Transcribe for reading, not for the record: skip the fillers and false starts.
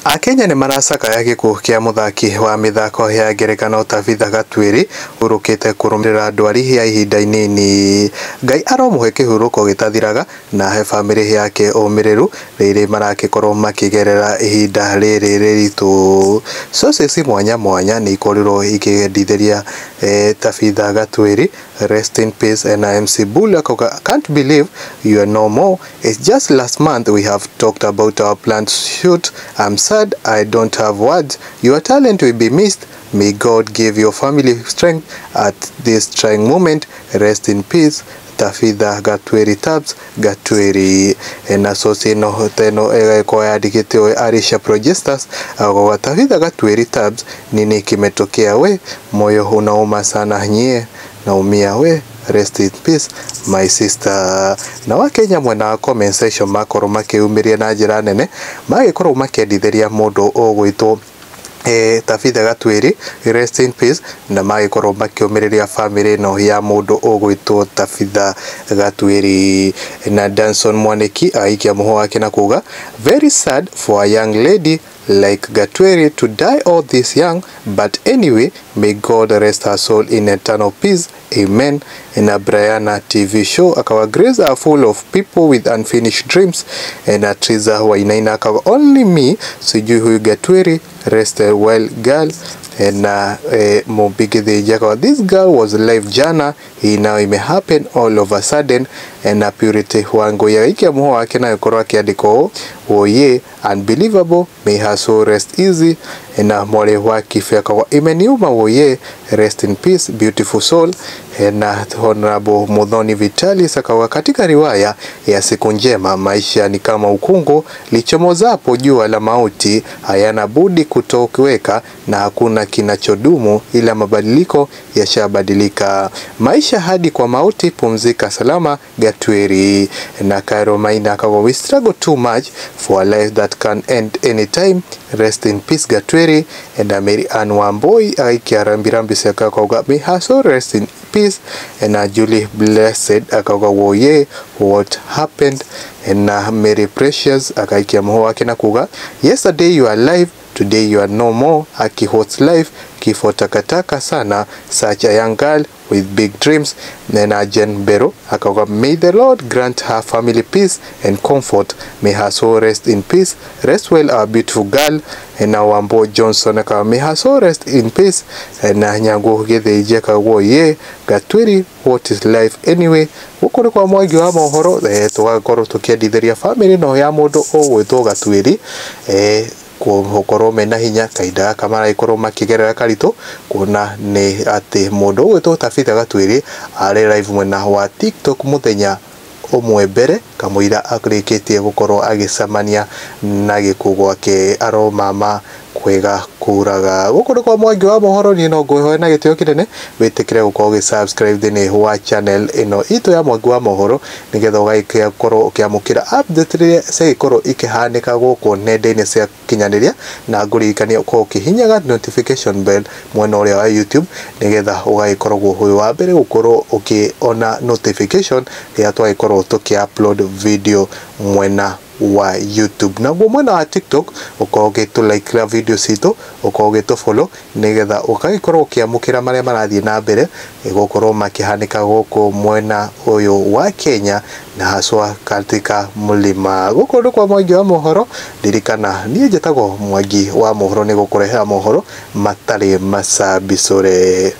Akenya ni maracakaya gikuo kia muthaki wa mithako ya ngerekano Ithaga Gatwiri urukite kurumirira ndwari ya ihinda inini. Ngai aromuhe kihuruko gitathiraga na he family yake umiriru riri marakikorwo makigerera ihinda riri riritu. Sources mwanya mwanya ni ikorirwo ikigedithiria Ithaga Gatwiri, rest in peace. And MC Bull can't believe you are no more. It's just last month we have talked about our planned shoot. I'm sad, I don't have words. Your talent will be missed. May God give your family strength at this trying moment. Rest in peace. Ithaga Gatwiri tabs Gatwiri na sosi no teno kwa yadikite Arisha Progestas au Ithaga Gatwiri tabs nini kimetokea we, moyo unauma sana nyie, naumia we. Rest in peace my sister. Na Wakenya mwena comment section makoro makiumiria na njira nene magikorwo makiendithĩria mundu ogwitwo Ithaga Gatwiri, rest in peace, na magikorwo makiumiriria family no ya mundu ogwitwo Ithaga Gatwiri. Na Danson Mwaniki aikia muho wake na kuga very sad for a young lady like Gatwiri to die all this young, but anyway, may God rest her soul in eternal peace. Amen. In a Brianna TV show, akawa graves are full of people with unfinished dreams. And a Triza Wainaina akawa only me, sijui huyu Gatwiri, rest well girl. And Mugithi jakawa this girl was live jana, now it may happen all of a sudden. And a Purity wangu ya ikia muho wake na yukorwa kiandiko oye unbelievable, may her soul rest easy. Na mwale waki akawa imeniuma oye, rest in peace beautiful soul. Na Honorable Muthoni Vitalis akawa katika riwaya ya siku njema, maisha ni kama ukungu lichomozapo jua la mauti, hayana budi kutokweka na hakuna kinachodumu ila mabadiliko yashabadilika. Maisha hadi kwa mauti, pumzika salama Gatwiri. Na Cairo Maina akawa we struggle too much for a life that can end anytime, rest in peace Gatwiri. And Mary Ann Wamboi aikia rambirambi akawa may her soul rest in peace. And Julie Blessed akawa woye what happened. And Mary Precious akaikia muho wake na kuga yesterday you are alive, today you are no more. Aki hot's life kifo takataka sana, such a young girl with big dreams. Nena Jen Bero akawa may the Lord grant her family peace and comfort, may her soul rest in peace. Rest well our beautiful girl. And now Wambo Johnson akawa may her soul rest in peace. And Nyango Githihi jakawa ye Gatwiri, what is life anyway. Ukuri kwa mwagi wa Mohoro tugakorwo tukiendithĩria family no ya mundu ogwitwo Gatwiri kuhokoro mena hinya kaida kamara ikorwo makigerera karito kuona ni ati mundu ogwitwo Ithaga Gatwiri ari live mwena wa TikTok muthenya umwe mbere kamwira akurikitie gukorwo agicamania na gikuũ gwake aro mama kwega kuraga. Gukuri kwa mwagi wa Mohoro ni no ngwihoe na gitio kinene witikire gukorwo gi-subscribe thini wa channel ino itu ya mwagi wa Mohoro nigetha ugaikia korwo ukiamukira update ria cigikorwo ikihanika guku nenda-ini cia kinyaniria, na ngurikania ukorwo ukihinyaga notification bell mwena uria wa YouTube nigetha ugaikorwo huyu wa mbere gukorwo ukiona notification ria twagikorwo tuki-upload video mwena wa YouTube. Na mwena wa TikTok ukorwo gitu like video citu, ukorwo gitu follow nigetha ukagikorwo ukiamukira maria marathie na mbere gukorwo makihanika guku mwena uyu wa Kenya na haswa katika mulima. Gukuru kwa mwagi wa Mohoro, dirikana nie njĩtagwo mwagi wa Mohoro ni gukurehera mohoro matari macabicure.